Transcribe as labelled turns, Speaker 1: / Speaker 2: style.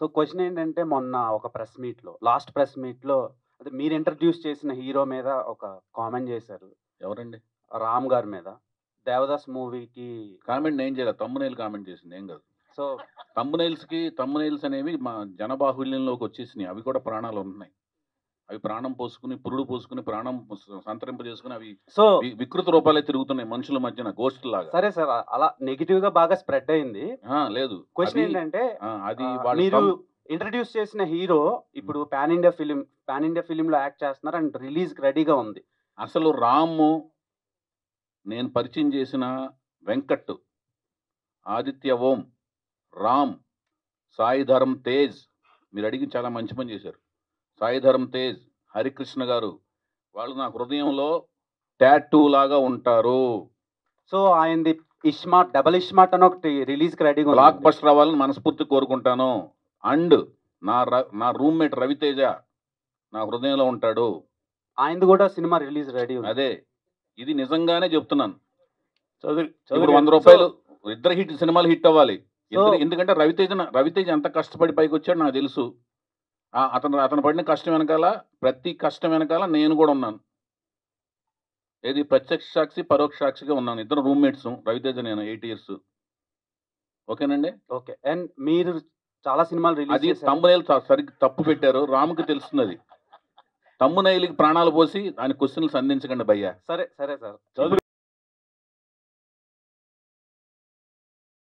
Speaker 1: So, question ఏంటంటే మొన్న ఒక లాస్ట్ ప్రెస్ మీట్‌లో అదే మీరు ఇంట్రొడ్యూస్ చేసిన హీరో మీద ఒక కామెంట్ చేశారు.
Speaker 2: ఎవరండి?
Speaker 1: 'రామ్' గారి మీద. 'దేవదాస్' మూవీకి
Speaker 2: కామెంట్ నేను చేయలేదు. థంబ్‌నెయిల్ కామెంట్ చేసింది. ఏం కాదు.
Speaker 1: సో,
Speaker 2: థంబ్‌నెయిల్స్ అనేవి మా జనబాహుళ్యంలోకి వచ్చేసినాయి. అవి కూడా ప్రాణాలు ఉంటున్నాయి. అవి ప్రాణం పోసుకొని, పురుడు పోసుకొని, ప్రాణం సంతరింపజేసుకొని అవి
Speaker 1: సో
Speaker 2: వికృత రూపాలే తిరుగుతున్నాయి మనుషుల మధ్యన గోస్ట్‌లాగా.
Speaker 1: సరే సార్. అలా నెగెటివ్‌గా బాగా స్ప్రెడ్ అయింది.
Speaker 2: లేదు.
Speaker 1: క్వెషన్
Speaker 2: అది
Speaker 1: ఏంటంటే
Speaker 2: అది వాళ్ళ
Speaker 1: మీరు ఇంట్రొడ్యూస్ చేసిన హీరో ఇప్పుడు పాన్ ఇండియా ఫిల్మ్‌లో యాక్ట్ చేస్తున్నారు అండ్ రిలీజ్‌కి రెడీగా ఉంది.
Speaker 2: అసలు 'రాము' నేను పరిచయం చేసిన 'వెంకట్', 'ఆదిత్య ఓం', 'రామ్', 'సాయి ధరమ్ తేజ్' మీరు అడిగి చాలా మంచి పని చేశారు. 'సాయి ధరమ్ తేజ్', 'హరికృష్ణ' గారు వాళ్ళు నా హృదయంలో టాటూ లాగా ఉంటారు.
Speaker 1: సో ఆయనది డబుల్ ఇస్మార్ట్ అని ఒకటి రిలీజ్‌కి రెడీగా ఉంది.
Speaker 2: బ్లాక్ బస్టర్ అవ్వాలని మనస్ఫూర్తిగా కోరుకుంటాను. అండ్ నా రూమ్మేట్ 'రవితేజ' నా హృదయంలో ఉంటాడు.
Speaker 1: ఆయనది కూడా సినిమా రిలీజ్ రెడీ ఉంది.
Speaker 2: అదే. ఇది నిజంగానే చెప్తున్నాను.
Speaker 1: చౌదరి
Speaker 2: ఇప్పుడు ₹100 ఇద్దరు సినిమాలు హిట్ అవ్వాలి. ఎందుకంటే రవితేజ ఎంత కష్టపడి పైకొచ్చాడో నాకు తెలుసు. అతను పడిన కష్టం వెనకాల, ప్రతి కష్టం వెనకాల నేను కూడా ఉన్నాను. ఏది ప్రత్యక్ష సాక్షి, పరోక్ష సాక్షిగా ఉన్నాను. ఇద్దరు రూమ్మేట్స్. రవితేజ నేను 8 ఇయర్స్. ఓకేనండి.
Speaker 1: ఓకే. అండ్ మీరు చాలా సినిమాలు రిలీజ్
Speaker 2: అది
Speaker 1: చేశారు.
Speaker 2: థంబ్‌నెయిల్ సరిగ్గా తప్పు పెట్టారు. రామ్‌కి తెలుస్తుంది. థంబ్‌నెయిల్‌కి ప్రాణాలు పోసి ఆయన క్వెషన్‌లు సంధించకండి భయ్యా.
Speaker 1: సరే సార్.